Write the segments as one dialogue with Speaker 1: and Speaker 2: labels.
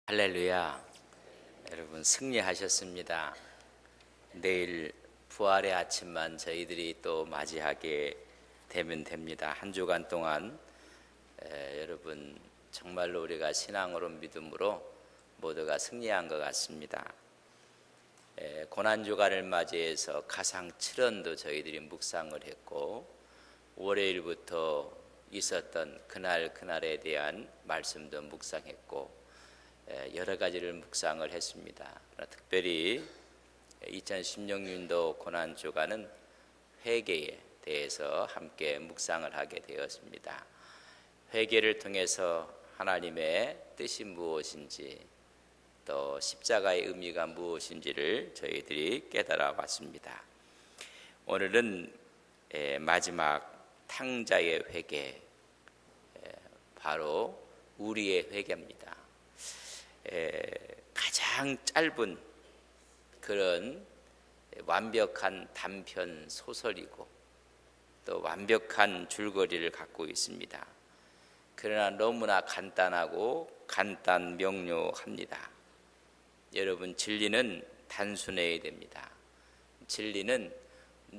Speaker 1: 할렐루야. 여러분 승리하셨습니다. 내일 부활의 아침만 저희들이 또 맞이하게 되면 됩니다. 한 주간 동안 여러분 정말로 우리가 신앙으로 믿음으로 모두가 승리한 것 같습니다. 고난주간을 맞이해서 가상 7원도 저희들이 묵상을 했고, 월요일부터 있었던 그날에 대한 말씀도 묵상했고, 여러 가지를 묵상을 했습니다. 특별히 2016년도 고난주간은 회개에 대해서 함께 묵상을 하게 되었습니다. 회개를 통해서 하나님의 뜻이 무엇인지, 또 십자가의 의미가 무엇인지를 저희들이 깨달아 봤습니다. 오늘은 마지막 탕자의 회개, 바로 우리의 회개입니다. 가장 짧은 그런 완벽한 단편 소설이고 또 완벽한 줄거리를 갖고 있습니다. 그러나 너무나 간단하고 간단 명료합니다. 여러분, 진리는 단순해야 됩니다. 진리는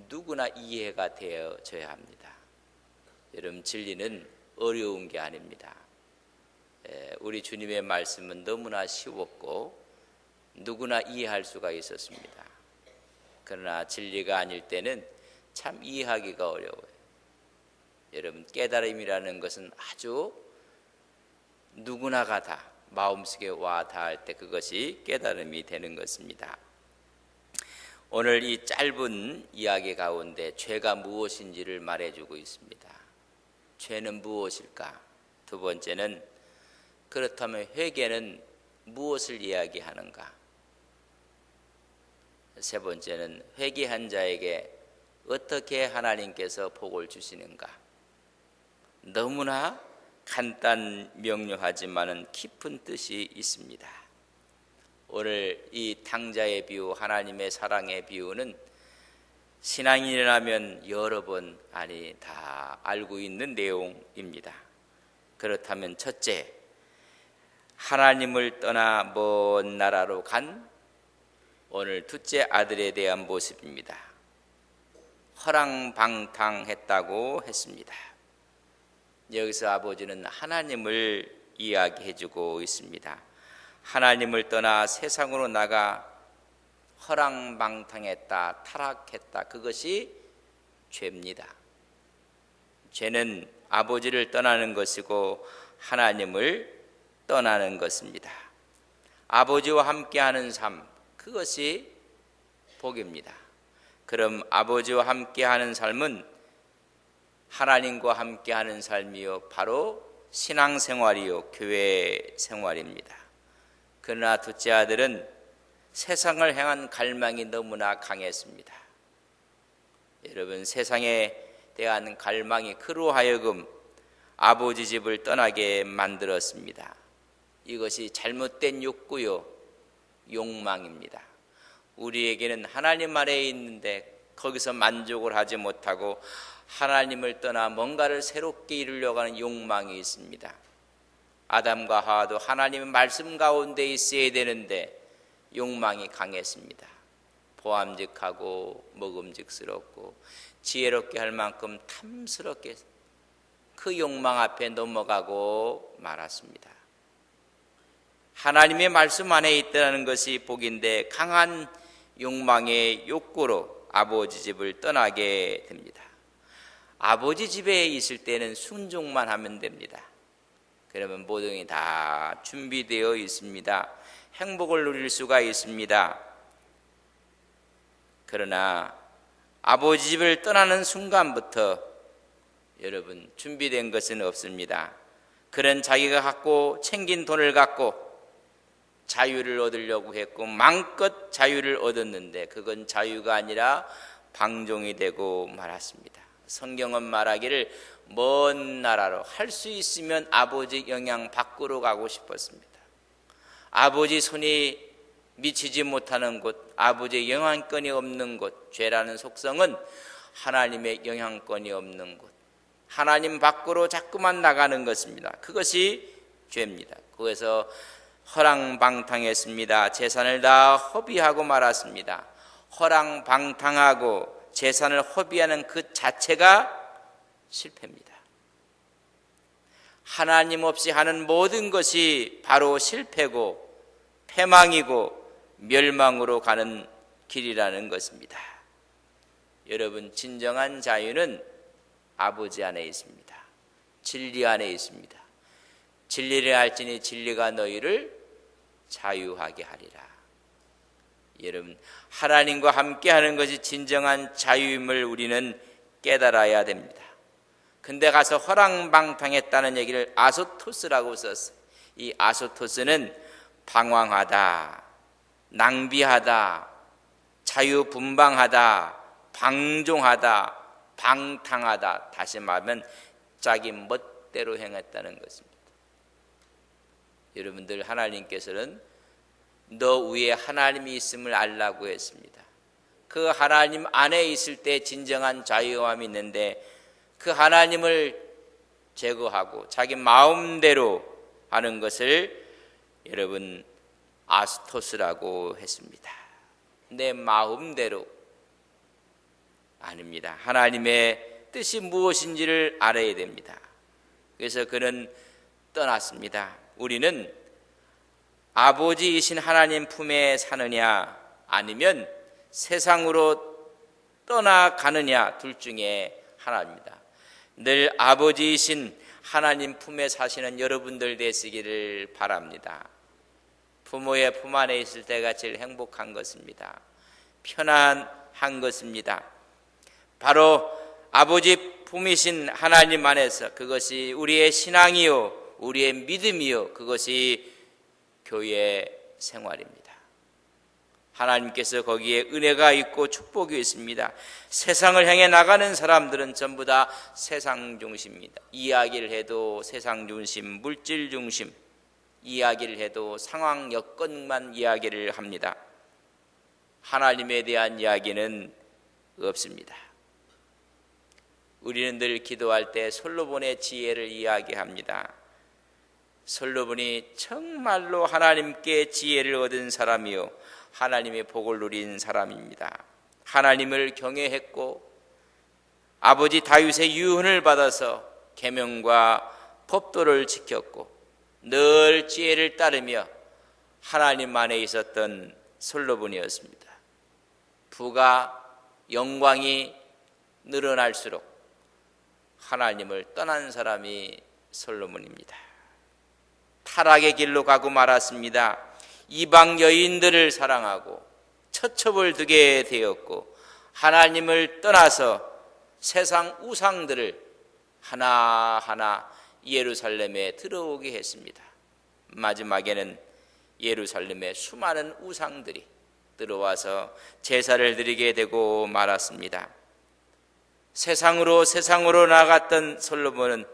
Speaker 1: 누구나 이해가 되어져야 합니다. 여러분, 진리는 어려운 게 아닙니다. 우리 주님의 말씀은 너무나 쉬웠고 누구나 이해할 수가 있었습니다. 그러나 진리가 아닐 때는 참 이해하기가 어려워요. 여러분, 깨달음이라는 것은 아주 누구나가 다 마음속에 와 닿을 때 그것이 깨달음이 되는 것입니다. 오늘 이 짧은 이야기 가운데 죄가 무엇인지를 말해주고 있습니다. 죄는 무엇일까? 두 번째는 그렇다면 회개는 무엇을 이야기하는가? 세 번째는 회개한 자에게 어떻게 하나님께서 복을 주시는가? 너무나 간단 명료하지만은 깊은 뜻이 있습니다. 오늘 이 탕자의 비유, 하나님의 사랑의 비유는 신앙인이라면 여러 번 다 알고 있는 내용입니다. 그렇다면 첫째, 하나님을 떠나 먼 나라로 간 오늘 둘째 아들에 대한 모습입니다. 허랑방탕했다고 했습니다. 여기서 아버지는 하나님을 이야기해주고 있습니다. 하나님을 떠나 세상으로 나가 허랑방탕했다, 타락했다, 그것이 죄입니다. 죄는 아버지를 떠나는 것이고 하나님을 떠나는 것입니다. 아버지와 함께하는 삶, 그것이 복입니다. 그럼 아버지와 함께하는 삶은 하나님과 함께하는 삶이요, 바로 신앙생활이요, 교회 생활입니다. 그러나 둘째 아들은 세상을 향한 갈망이 너무나 강했습니다. 여러분, 세상에 대한 갈망이 그로 하여금 아버지 집을 떠나게 만들었습니다. 이것이 잘못된 욕구요, 욕망입니다. 우리에게는 하나님 아래에 있는데 거기서 만족을 하지 못하고 하나님을 떠나 뭔가를 새롭게 이루려고 하는 욕망이 있습니다. 아담과 하와도 하나님의 말씀 가운데 있어야 되는데 욕망이 강했습니다. 보암직하고 먹음직스럽고 지혜롭게 할 만큼 탐스럽게 그 욕망 앞에 넘어가고 말았습니다. 하나님의 말씀 안에 있다는 것이 복인데 강한 욕망의 욕구로 아버지 집을 떠나게 됩니다. 아버지 집에 있을 때는 순종만 하면 됩니다. 그러면 모든 게 다 준비되어 있습니다. 행복을 누릴 수가 있습니다. 그러나 아버지 집을 떠나는 순간부터 여러분, 준비된 것은 없습니다. 그는 자기가 갖고 챙긴 돈을 갖고 자유를 얻으려고 했고 마음껏 자유를 얻었는데 그건 자유가 아니라 방종이 되고 말았습니다. 성경은 말하기를 먼 나라로, 할 수 있으면 아버지 영향 밖으로 가고 싶었습니다. 아버지 손이 미치지 못하는 곳, 아버지의 영향권이 없는 곳, 죄라는 속성은 하나님의 영향권이 없는 곳, 하나님 밖으로 자꾸만 나가는 것입니다. 그것이 죄입니다. 그래서 허랑방탕했습니다. 재산을 다 허비하고 말았습니다. 허랑방탕하고 재산을 허비하는 그 자체가 실패입니다. 하나님 없이 하는 모든 것이 바로 실패고 패망이고 멸망으로 가는 길이라는 것입니다. 여러분, 진정한 자유는 아버지 안에 있습니다. 진리 안에 있습니다. 진리를 알지니 진리가 너희를 자유하게 하리라. 여러분, 하나님과 함께하는 것이 진정한 자유임을 우리는 깨달아야 됩니다. 근데 가서 허랑방탕했다는 얘기를 아소토스라고 썼어요. 이 아소토스는 방황하다, 낭비하다, 자유분방하다, 방종하다, 방탕하다, 다시 말하면 자기 멋대로 행했다는 것입니다. 여러분들, 하나님께서는 너 위에 하나님이 있음을 알라고 했습니다. 그 하나님 안에 있을 때 진정한 자유함이 있는데 그 하나님을 제거하고 자기 마음대로 하는 것을 여러분 아스토스라고 했습니다. 내 마음대로 아닙니다. 하나님의 뜻이 무엇인지를 알아야 됩니다. 그래서 그는 떠났습니다. 우리는 아버지이신 하나님 품에 사느냐 아니면 세상으로 떠나가느냐 둘 중에 하나입니다. 늘 아버지이신 하나님 품에 사시는 여러분들 되시기를 바랍니다. 부모의 품 안에 있을 때가 제일 행복한 것입니다. 편안한 것입니다. 바로 아버지 품이신 하나님 안에서 그것이 우리의 신앙이요 우리의 믿음이요 그것이 교회 생활입니다. 하나님께서 거기에 은혜가 있고 축복이 있습니다. 세상을 향해 나가는 사람들은 전부 다 세상 중심입니다. 이야기를 해도 세상 중심, 물질 중심, 이야기를 해도 상황 여건만 이야기를 합니다. 하나님에 대한 이야기는 없습니다. 우리는 늘 기도할 때 솔로몬의 지혜를 이야기합니다. 솔로몬이 정말로 하나님께 지혜를 얻은 사람이요 하나님의 복을 누린 사람입니다. 하나님을 경외했고 아버지 다윗의 유언을 받아서 계명과 법도를 지켰고 늘 지혜를 따르며 하나님 안에 있었던 솔로몬이었습니다. 부가 영광이 늘어날수록 하나님을 떠난 사람이 솔로몬입니다. 타락의 길로 가고 말았습니다. 이방 여인들을 사랑하고 처첩을 두게 되었고 하나님을 떠나서 세상 우상들을 하나하나 예루살렘에 들어오게 했습니다. 마지막에는 예루살렘에 수많은 우상들이 들어와서 제사를 드리게 되고 말았습니다. 세상으로 나갔던 솔로몬은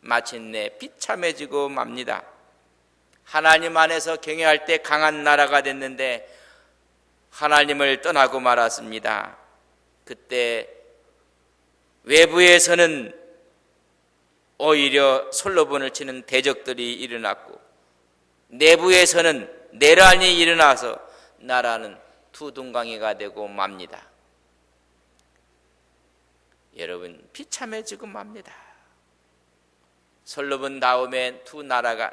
Speaker 1: 마침내 비참해지고 맙니다. 하나님 안에서 경외할 때 강한 나라가 됐는데 하나님을 떠나고 말았습니다. 그때 외부에서는 오히려 솔로몬을 치는 대적들이 일어났고 내부에서는 내란이 일어나서 나라는 두둥강이가 되고 맙니다. 여러분, 비참해지고 맙니다. 솔로몬 다음에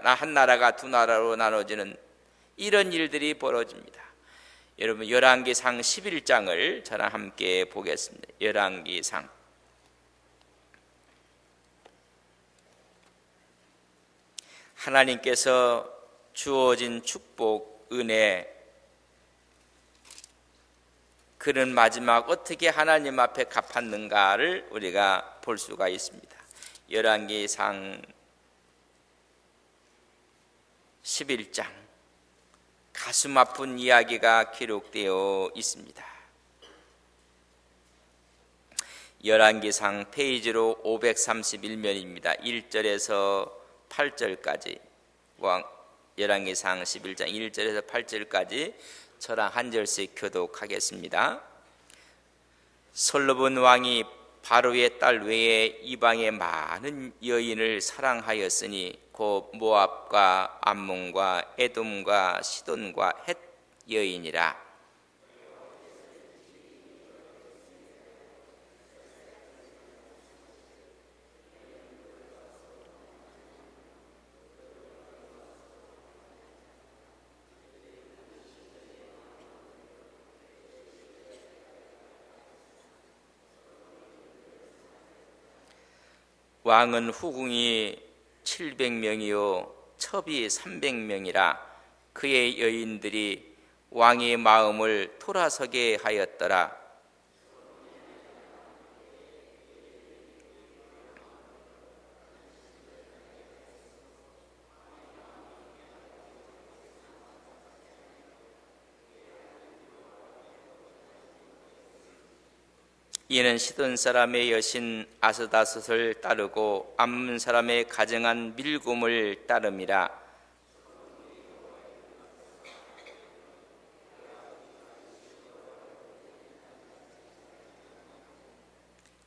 Speaker 1: 한 나라가 두 나라로 나눠지는 이런 일들이 벌어집니다. 여러분, 열왕기상 11장을 저랑 함께 보겠습니다. 열왕기상 하나님께서 주어진 축복, 은혜, 그는 마지막 어떻게 하나님 앞에 갚았는가를 우리가 볼 수가 있습니다. 열왕기상 11장 가슴 아픈 이야기가 기록되어 있습니다. 열왕기상 페이지로 531면입니다. 1절에서 8절까지 열왕기상 11장 1절에서 8절까지 저랑 한 절씩 교독하겠습니다. 솔로몬 왕이 바로의 딸 외에 이방의 많은 여인을 사랑하였으니 곧 모압과 암몬과 에돔과 시돈과 헷 여인이라. 왕은 후궁이 700명이요 첩이 300명이라. 그의 여인들이 왕의 마음을 돌아서게 하였더라. 이는 시돈 사람의 여신 아스다섯을 따르고 암몬 사람의 가정한 밀곰을 따름이라.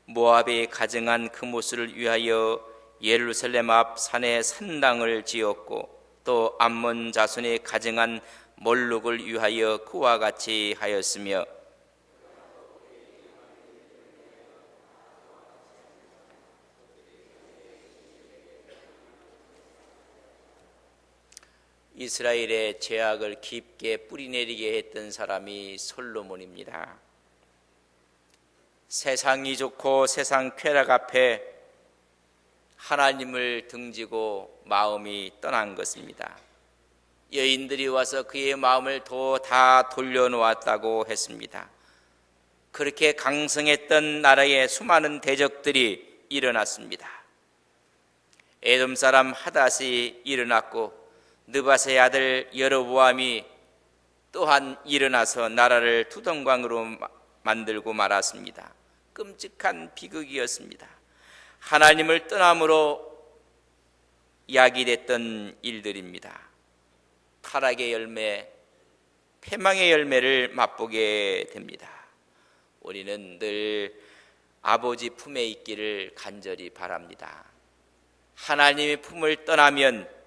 Speaker 1: 모압의 가정한 그모스를 위하여 예루살렘 앞 산에 산당을 지었고 또 암몬 자손의 가정한 몰록을 위하여 그와 같이 하였으며 이스라엘의 죄악을 깊게 뿌리내리게 했던 사람이 솔로몬입니다. 세상이 좋고 세상 쾌락 앞에 하나님을 등지고 마음이 떠난 것입니다. 여인들이 와서 그의 마음을 다 돌려놓았다고 했습니다. 그렇게 강성했던 나라의 수많은 대적들이 일어났습니다. 에돔 사람 하닷이 일어났고 느밧의 아들 여로보암이 또한 일어나서 나라를 두동강으로 만들고 말았습니다. 끔찍한 비극이었습니다. 하나님을 떠남으로 야기됐던 일들입니다. 타락의 열매, 패망의 열매를 맛보게 됩니다. 우리는 늘 아버지 품에 있기를 간절히 바랍니다. 하나님의 품을 떠나면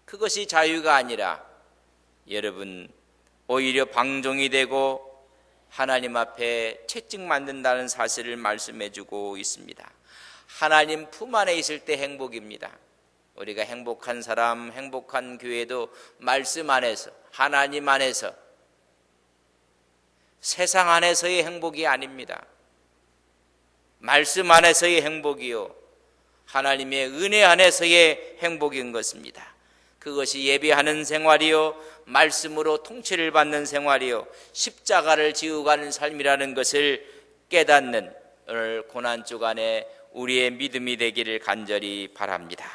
Speaker 1: 그것이 자유가 아니라 여러분 오히려 방종이 되고 하나님 앞에 채찍 맞는다는 사실을 말씀해 주고 있습니다. 하나님 품 안에 있을 때 행복입니다. 우리가 행복한 사람, 행복한 교회도 말씀 안에서, 하나님 안에서, 세상 안에서의 행복이 아닙니다. 말씀 안에서의 행복이요 하나님의 은혜 안에서의 행복인 것입니다. 그것이 예배하는 생활이요 말씀으로 통치를 받는 생활이요 십자가를 지고 가는 삶이라는 것을 깨닫는 오늘 고난주간에 우리의 믿음이 되기를 간절히 바랍니다.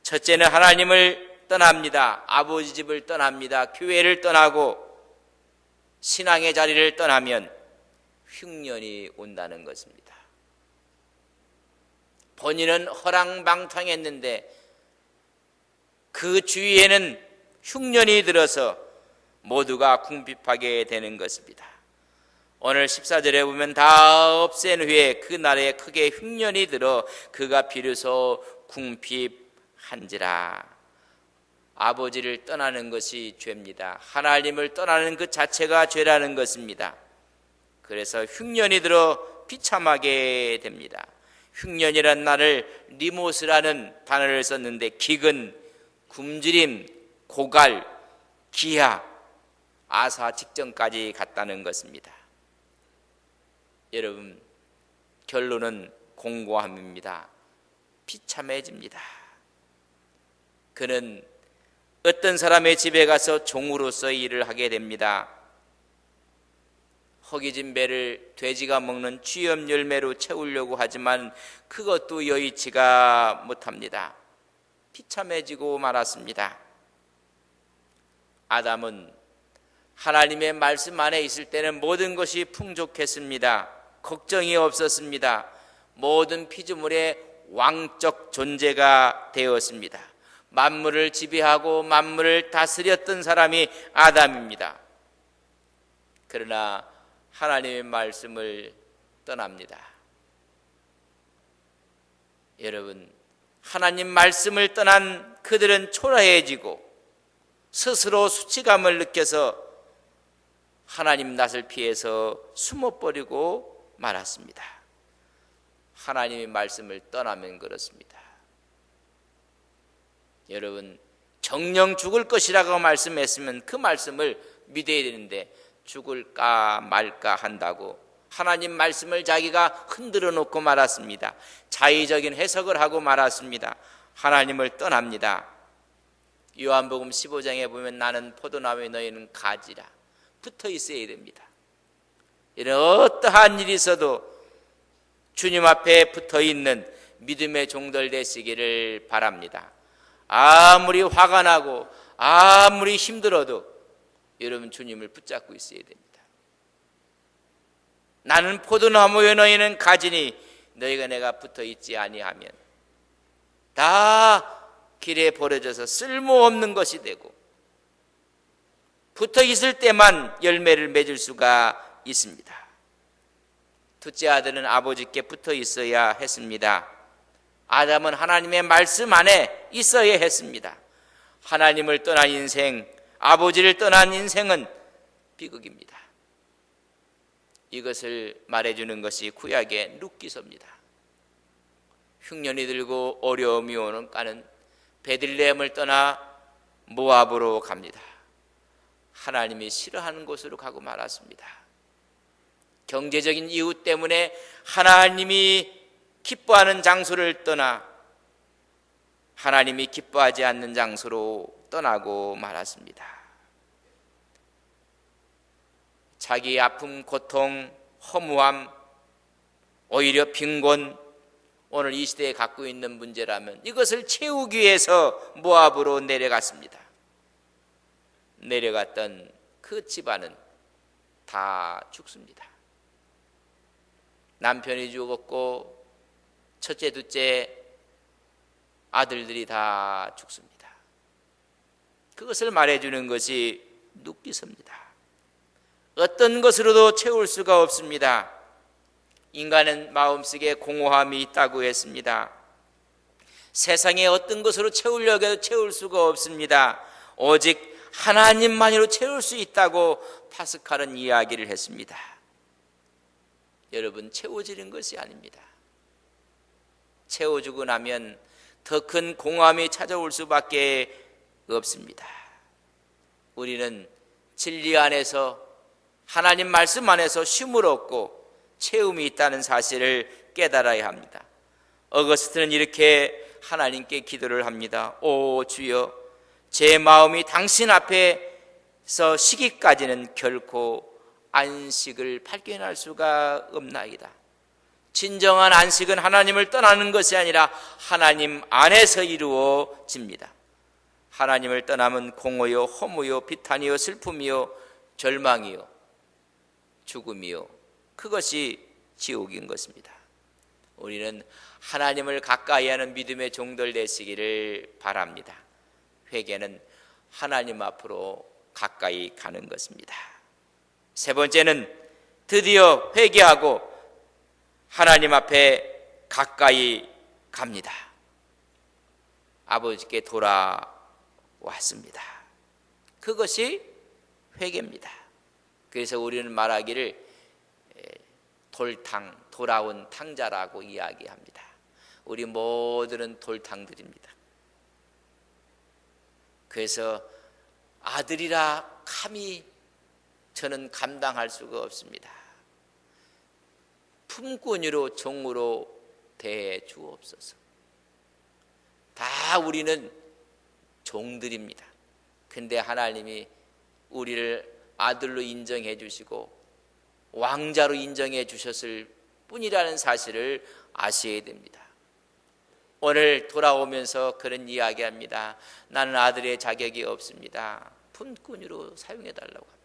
Speaker 1: 첫째는 하나님을 떠납니다. 아버지 집을 떠납니다. 교회를 떠나고 신앙의 자리를 떠나면 흉년이 온다는 것입니다. 본인은 허랑방탕했는데 그 주위에는 흉년이 들어서 모두가 궁핍하게 되는 것입니다. 오늘 14절에 보면 다 없앤 후에 그 날에 크게 흉년이 들어 그가 비로소 궁핍한지라. 아버지를 떠나는 것이 죄입니다. 하나님을 떠나는 그 자체가 죄라는 것입니다. 그래서 흉년이 들어 비참하게 됩니다. 흉년이란 말을 리모스라는 단어를 썼는데 기근, 굶주림, 고갈, 기하, 아사 직전까지 갔다는 것입니다. 여러분 결론은 공고함입니다. 비참해집니다. 그는 어떤 사람의 집에 가서 종으로서 일을 하게 됩니다. 허기진 배를 돼지가 먹는 쥐염 열매로 채우려고 하지만 그것도 여의치가 못합니다. 비참해지고 말았습니다. 아담은 하나님의 말씀 안에 있을 때는 모든 것이 풍족했습니다. 걱정이 없었습니다. 모든 피조물의 왕적 존재가 되었습니다. 만물을 지배하고 만물을 다스렸던 사람이 아담입니다. 그러나 하나님의 말씀을 떠납니다. 여러분, 하나님 말씀을 떠난 그들은 초라해지고 스스로 수치감을 느껴서 하나님 낯을 피해서 숨어버리고 말았습니다. 하나님의 말씀을 떠나면 그렇습니다. 여러분, 정녕 죽을 것이라고 말씀했으면 그 말씀을 믿어야 되는데 죽을까 말까 한다고 하나님 말씀을 자기가 흔들어 놓고 말았습니다. 자의적인 해석을 하고 말았습니다. 하나님을 떠납니다. 요한복음 15장에 보면 나는 포도나무에 너희는 가지라. 붙어 있어야 됩니다. 이런 어떠한 일이 있어도 주님 앞에 붙어 있는 믿음의 종들 되시기를 바랍니다. 아무리 화가 나고 아무리 힘들어도 여러분 주님을 붙잡고 있어야 됩니다. 나는 포도나무에 너희는 가지니 너희가 내가 붙어 있지 아니하면 다 길에 버려져서 쓸모없는 것이 되고 붙어 있을 때만 열매를 맺을 수가 있습니다. 둘째 아들은 아버지께 붙어 있어야 했습니다. 아담은 하나님의 말씀 안에 있어야 했습니다. 하나님을 떠난 인생, 아버지를 떠난 인생은 비극입니다. 이것을 말해주는 것이 구약의 룻기서입니다. 흉년이 들고 어려움이 오는 까는 베들레헴을 떠나 모압으로 갑니다. 하나님이 싫어하는 곳으로 가고 말았습니다. 경제적인 이유 때문에 하나님이 기뻐하는 장소를 떠나 하나님이 기뻐하지 않는 장소로 떠나고 말았습니다. 자기의 아픔, 고통, 허무함, 오히려 빈곤, 오늘 이 시대에 갖고 있는 문제라면 이것을 채우기 위해서 모압으로 내려갔습니다. 내려갔던 그 집안은 다 죽습니다. 남편이 죽었고 첫째, 둘째 아들들이 다 죽습니다. 그것을 말해주는 것이 룻기서입니다. 어떤 것으로도 채울 수가 없습니다. 인간은 마음속에 공허함이 있다고 했습니다. 세상에 어떤 것으로 채우려고 해도 채울 수가 없습니다. 오직 하나님만으로 채울 수 있다고 파스칼은 이야기를 했습니다. 여러분, 채워지는 것이 아닙니다. 채워주고 나면 더 큰 공허함이 찾아올 수밖에 없습니다. 우리는 진리 안에서 하나님 말씀 안에서 쉼을 얻고 채움이 있다는 사실을 깨달아야 합니다. 어거스트는 이렇게 하나님께 기도를 합니다. 오 주여, 제 마음이 당신 앞에서 쉬기까지는 결코 안식을 발견할 수가 없나이다. 진정한 안식은 하나님을 떠나는 것이 아니라 하나님 안에서 이루어집니다. 하나님을 떠나면 공허요, 허무요, 비탄이요, 슬픔이요, 절망이요, 죽음이요, 그것이 지옥인 것입니다. 우리는 하나님을 가까이 하는 믿음의 종들 되시기를 바랍니다. 회개는 하나님 앞으로 가까이 가는 것입니다. 세 번째는 드디어 회개하고 하나님 앞에 가까이 갑니다. 아버지께 돌아왔습니다. 그것이 회개입니다. 그래서 우리는 말하기를 돌아온 탕자라고 이야기합니다. 우리 모두는 돌탕들입니다. 그래서 아들이라 감히 저는 감당할 수가 없습니다. 품꾼으로 종으로 대해 주옵소서. 다 우리는 종들입니다. 근데 하나님이 우리를 아들로 인정해 주시고 왕자로 인정해 주셨을 뿐이라는 사실을 아셔야 됩니다. 오늘 돌아오면서 그런 이야기합니다. 나는 아들의 자격이 없습니다. 품꾼으로 사용해 달라고 합니다.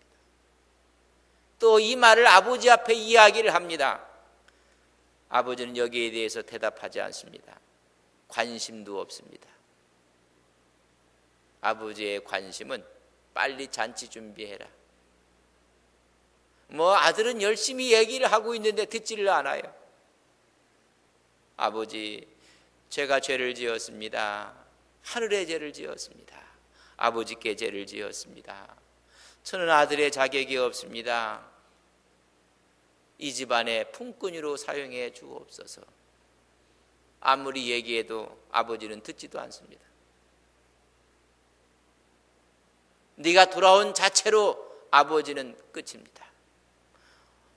Speaker 1: 또 이 말을 아버지 앞에 이야기를 합니다. 아버지는 여기에 대해서 대답하지 않습니다. 관심도 없습니다. 아버지의 관심은 빨리 잔치 준비해라. 아들은 열심히 얘기를 하고 있는데 듣지를 않아요. 아버지, 제가 죄를 지었습니다. 하늘의 죄를 지었습니다. 아버지께 죄를 지었습니다. 저는 아들의 자격이 없습니다. 이 집안의 품꾼이로 사용해 주옵소서. 아무리 얘기해도 아버지는 듣지도 않습니다. 네가 돌아온 자체로 아버지는 끝입니다.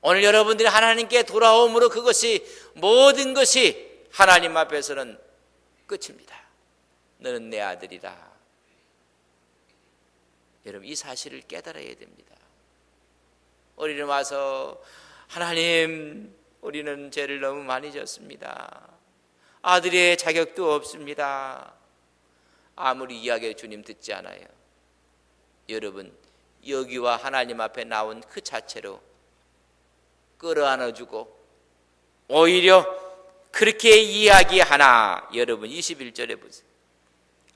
Speaker 1: 오늘 여러분들이 하나님께 돌아옴으로 그것이 모든 것이 하나님 앞에서는 끝입니다. 너는 내 아들이다. 여러분 이 사실을 깨달아야 됩니다. 우리는 와서 하나님 우리는 죄를 너무 많이 졌습니다. 아들의 자격도 없습니다. 아무리 이야기해 주님 듣지 않아요. 여러분 여기와 하나님 앞에 나온 그 자체로 끌어안아주고 오히려 그렇게 이야기하나. 여러분 21절에 보세요.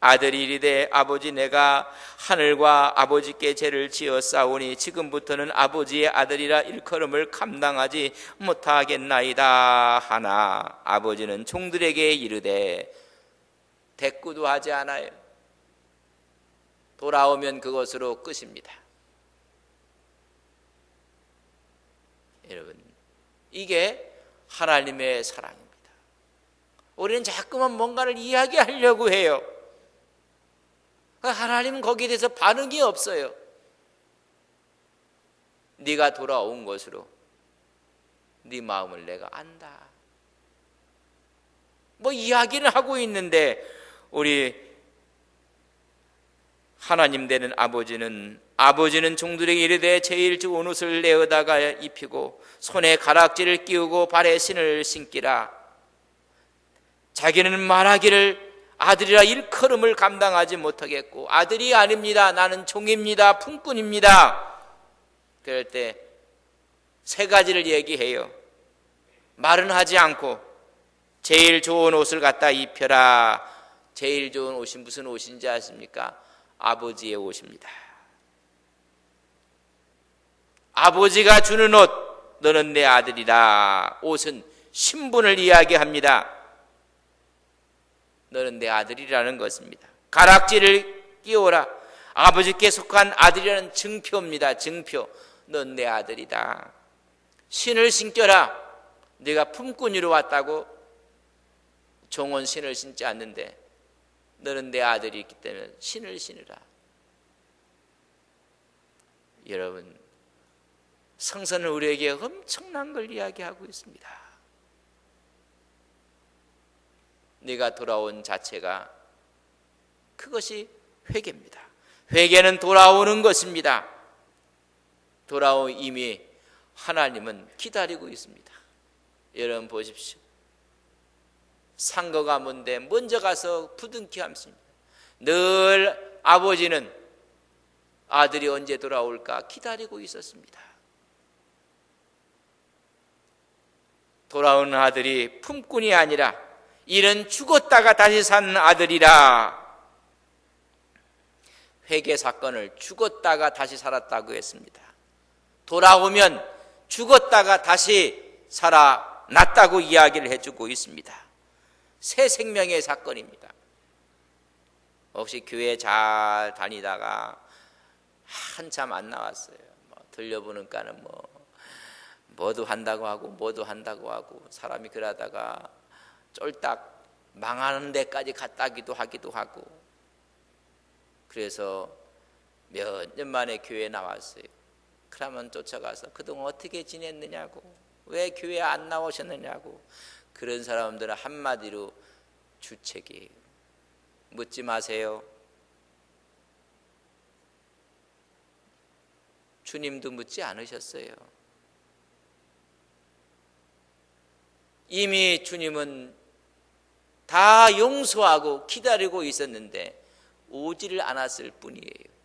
Speaker 1: 아들이 이르되 아버지 내가 하늘과 아버지께 죄를 지었사오니 지금부터는 아버지의 아들이라 일컬음을 감당하지 못하겠나이다 하나. 아버지는 종들에게 이르되 대꾸도 하지 않아요. 돌아오면 그것으로 끝입니다. 여러분 이게 하나님의 사랑입니다. 우리는 자꾸만 뭔가를 이야기하려고 해요. 하나님은 거기에 대해서 반응이 없어요. 네가 돌아온 것으로 네 마음을 내가 안다. 뭐 이야기를 하고 있는데 우리 하나님 되는 아버지는 종들에게 이르되 제일 좋은 옷을 내어다가 입히고 손에 가락지를 끼우고 발에 신을 신기라. 자기는 말하기를 아들이라 일컬음을 감당하지 못하겠고 아들이 아닙니다. 나는 종입니다. 품꾼입니다. 그럴 때 세 가지를 얘기해요. 말은 하지 않고 제일 좋은 옷을 갖다 입혀라. 제일 좋은 옷이 무슨 옷인지 아십니까? 아버지의 옷입니다. 아버지가 주는 옷, 너는 내 아들이다. 옷은 신분을 이야기합니다. 너는 내 아들이라는 것입니다. 가락지를 끼워라. 아버지께 속한 아들이라는 증표입니다. 증표. 넌 내 아들이다. 신을 신겨라. 네가 품꾼이로 왔다고 종은 신을 신지 않는데 너는 내 아들이 있기 때문에 신을 신으라. 여러분 성서는 우리에게 엄청난 걸 이야기하고 있습니다. 네가 돌아온 자체가 그것이 회개입니다. 회개는 돌아오는 것입니다. 돌아온 이미 하나님은 기다리고 있습니다. 여러분 보십시오. 상거 가문데 먼저 가서 부둥켜 안습니다. 늘 아버지는 아들이 언제 돌아올까 기다리고 있었습니다. 돌아오는 아들이 품꾼이 아니라 이는 죽었다가 다시 산 아들이라. 회개 사건을 죽었다가 다시 살았다고 했습니다. 돌아오면 죽었다가 다시 살아났다고 이야기를 해주고 있습니다. 새 생명의 사건입니다. 혹시 교회 잘 다니다가 한참 안 나왔어요. 들려보니까는 뭐도 한다고 하고 사람이 그러다가 쫄딱 망하는 데까지 갔다기도 하기도 하고 그래서 몇 년 만에 교회에 나왔어요. 그러면 쫓아가서 그동안 어떻게 지냈느냐고 왜 교회 안 나오셨느냐고 그런 사람들은 한마디로 주책이에요. 묻지 마세요. 주님도 묻지 않으셨어요. 이미 주님은 다 용서하고 기다리고 있었는데 오지를 않았을 뿐이에요.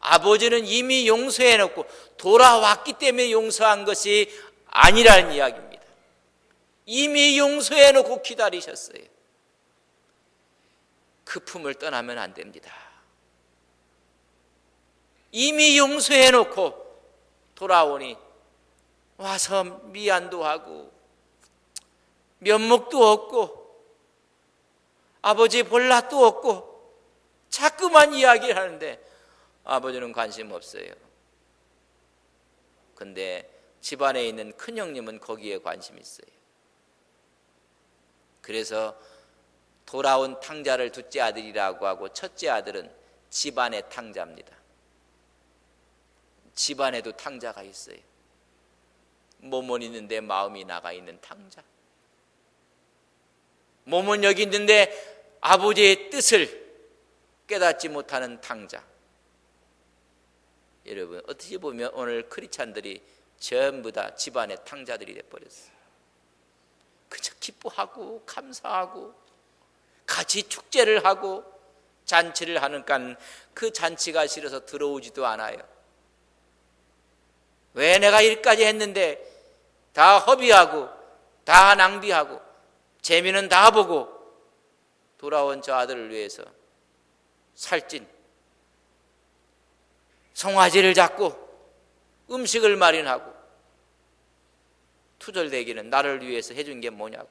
Speaker 1: 아버지는 이미 용서해놓고 돌아왔기 때문에 용서한 것이 아니라는 이야기입니다. 이미 용서해놓고 기다리셨어요. 그 품을 떠나면 안 됩니다. 이미 용서해놓고 돌아오니 와서 미안도 하고 면목도 없고 아버지 볼 낯도 없고 자꾸만 이야기를 하는데 아버지는 관심 없어요. 근데 집안에 있는 큰형님은 거기에 관심이 있어요. 그래서 돌아온 탕자를 둘째 아들이라고 하고 첫째 아들은 집안의 탕자입니다. 집안에도 탕자가 있어요. 몸은 있는데 마음이 나가 있는 탕자. 몸은 여기 있는데 아버지의 뜻을 깨닫지 못하는 탕자. 여러분, 어떻게 보면 오늘 크리스찬들이 전부 다 집안의 탕자들이 돼버렸어요. 그저 기뻐하고 감사하고 같이 축제를 하고 잔치를 하니까 그 잔치가 싫어서 들어오지도 않아요. 왜 내가 일까지 했는데 다 허비하고 다 낭비하고 재미는 다 보고 돌아온 저 아들을 위해서 살찐 송아지를 잡고 음식을 마련하고 투덜대기는 나를 위해서 해준 게 뭐냐고.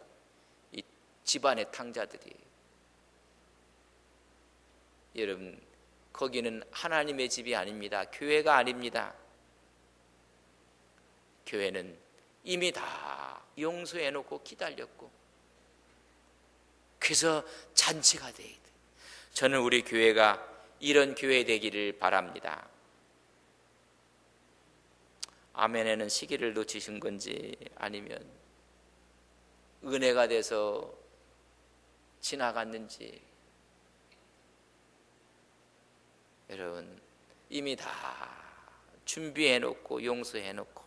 Speaker 1: 이 집안의 탕자들이에요. 여러분, 거기는 하나님의 집이 아닙니다. 교회가 아닙니다. 교회는 이미 다 용서해놓고 기다렸고, 그래서 잔치가 돼야 돼. 저는 우리 교회가 이런 교회 되기를 바랍니다. 아멘에는 시기를 놓치신 건지 아니면 은혜가 돼서 지나갔는지, 여러분 이미 다 준비해놓고 용서해놓고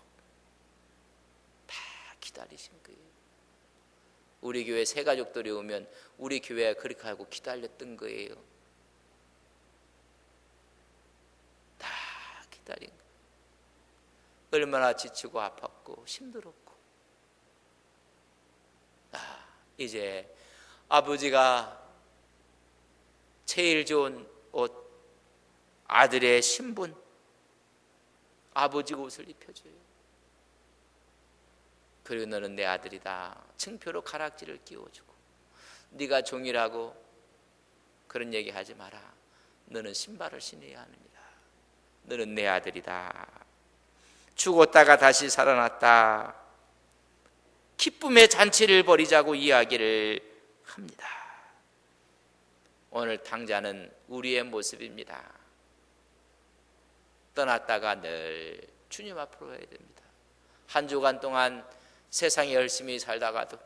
Speaker 1: 다 기다리신 거예요. 우리 교회 새 가족들이 오면 우리 교회가 그렇게 하고 기다렸던 거예요. 다 기다린 거예요. 얼마나 지치고 아팠고 힘들었고. 이제 아버지가 제일 좋은 옷, 아들의 신분, 아버지 옷을 입혀줘요. 그리고 너는 내 아들이다. 증표로 가락지를 끼워주고, 네가 종이라고 그런 얘기 하지 마라. 너는 신발을 신어야 합니다. 너는 내 아들이다. 죽었다가 다시 살아났다. 기쁨의 잔치를 벌이자고 이야기를 합니다. 오늘 탕자는 우리의 모습입니다. 떠났다가 늘 주님 앞으로 가야 됩니다. 한 주간 동안 세상에 열심히 살다가도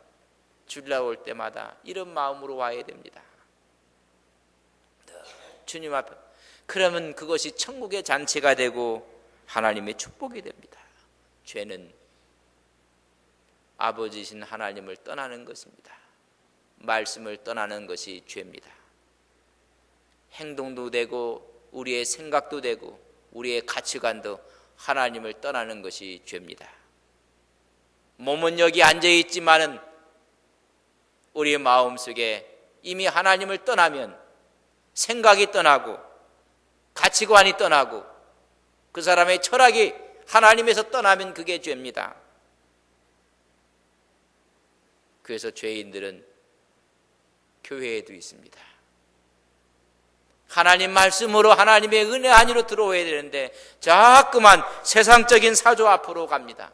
Speaker 1: 주일날 올 때마다 이런 마음으로 와야 됩니다. 주님 앞에. 그러면 그것이 천국의 잔치가 되고 하나님의 축복이 됩니다. 죄는 아버지신 하나님을 떠나는 것입니다. 말씀을 떠나는 것이 죄입니다. 행동도 되고 우리의 생각도 되고 우리의 가치관도 하나님을 떠나는 것이 죄입니다. 몸은 여기 앉아있지만은 우리의 마음속에 이미 하나님을 떠나면 생각이 떠나고 가치관이 떠나고 그 사람의 철학이 하나님에서 떠나면 그게 죄입니다. 그래서 죄인들은 교회에도 있습니다. 하나님 말씀으로 하나님의 은혜 안으로 들어와야 되는데 자꾸만 세상적인 사조 앞으로 갑니다.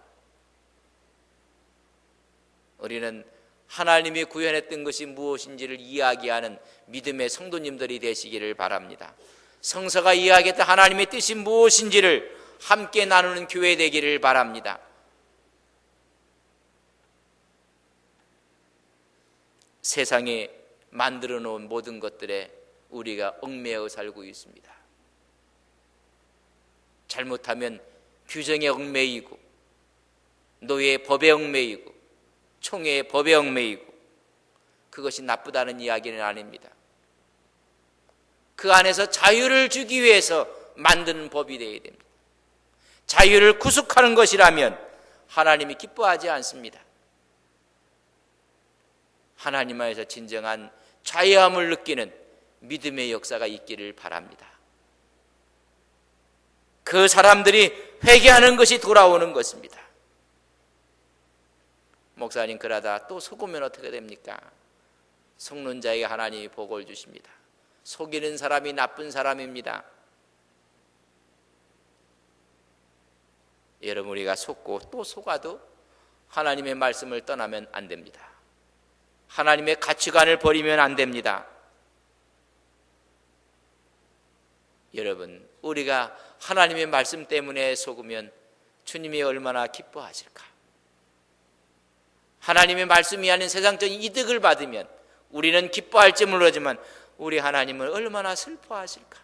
Speaker 1: 우리는 하나님이 구현했던 것이 무엇인지를 이야기하는 믿음의 성도님들이 되시기를 바랍니다. 성서가 이야기했던 하나님의 뜻이 무엇인지를 함께 나누는 교회 되기를 바랍니다. 세상에 만들어 놓은 모든 것들에 우리가 얽매여 살고 있습니다. 잘못하면 규정에 얽매이고 노예의 법에 얽매이고 총회의 법에 얽매이고, 그것이 나쁘다는 이야기는 아닙니다. 그 안에서 자유를 주기 위해서 만드는 법이 되어야 됩니다. 자유를 구속하는 것이라면 하나님이 기뻐하지 않습니다. 하나님 안에서 진정한 자유함을 느끼는 믿음의 역사가 있기를 바랍니다. 그 사람들이 회개하는 것이 돌아오는 것입니다. 목사님, 그러다 또 속으면 어떻게 됩니까? 속는 자에게 하나님이 복을 주십니다. 속이는 사람이 나쁜 사람입니다. 여러분, 우리가 속고 또 속아도 하나님의 말씀을 떠나면 안 됩니다. 하나님의 가치관을 버리면 안 됩니다. 여러분, 우리가 하나님의 말씀 때문에 속으면 주님이 얼마나 기뻐하실까? 하나님의 말씀이 아닌 세상적인 이득을 받으면 우리는 기뻐할지 모르지만 우리 하나님은 얼마나 슬퍼하실까?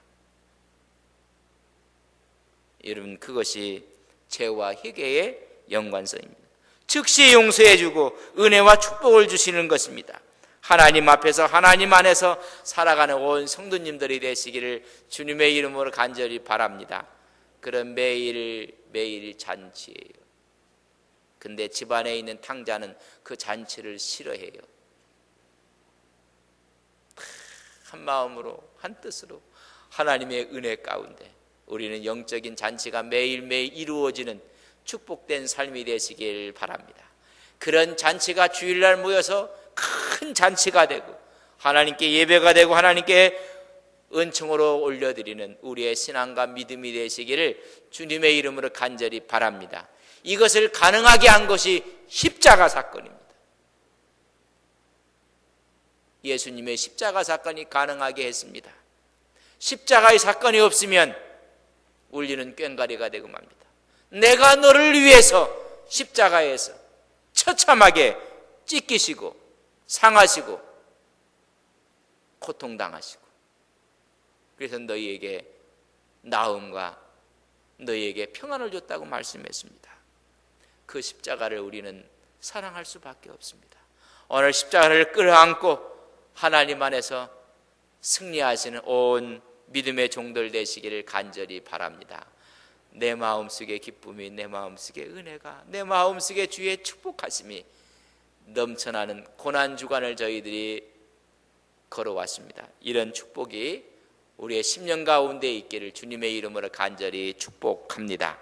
Speaker 1: 여러분, 그것이 죄와 회개의 연관성입니다. 즉시 용서해주고 은혜와 축복을 주시는 것입니다. 하나님 앞에서 하나님 안에서 살아가는 온 성도님들이 되시기를 주님의 이름으로 간절히 바랍니다. 그런 매일 잔치예요. 근데 집안에 있는 탕자는 그 잔치를 싫어해요. 한 마음으로 한 뜻으로 하나님의 은혜 가운데 우리는 영적인 잔치가 매일매일 이루어지는 축복된 삶이 되시길 바랍니다. 그런 잔치가 주일날 모여서 큰 잔치가 되고 하나님께 예배가 되고 하나님께 은총으로 올려드리는 우리의 신앙과 믿음이 되시기를 주님의 이름으로 간절히 바랍니다. 이것을 가능하게 한 것이 십자가 사건입니다. 예수님의 십자가 사건이 가능하게 했습니다. 십자가의 사건이 없으면 우리는 꽹과리가 되고 맙니다. 내가 너를 위해서 십자가에서 처참하게 찢기시고 상하시고 고통당하시고 그래서 너희에게 나음과 너희에게 평안을 줬다고 말씀했습니다. 그 십자가를 우리는 사랑할 수밖에 없습니다. 오늘 십자가를 끌어안고 하나님 안에서 승리하시는 온 믿음의 종들 되시기를 간절히 바랍니다. 내 마음속에 기쁨이, 내 마음속에 은혜가, 내 마음속에 주의 축복하심이 넘쳐나는 고난주간을 저희들이 걸어왔습니다. 이런 축복이 우리의 10년 가운데 있기를 주님의 이름으로 간절히 축복합니다.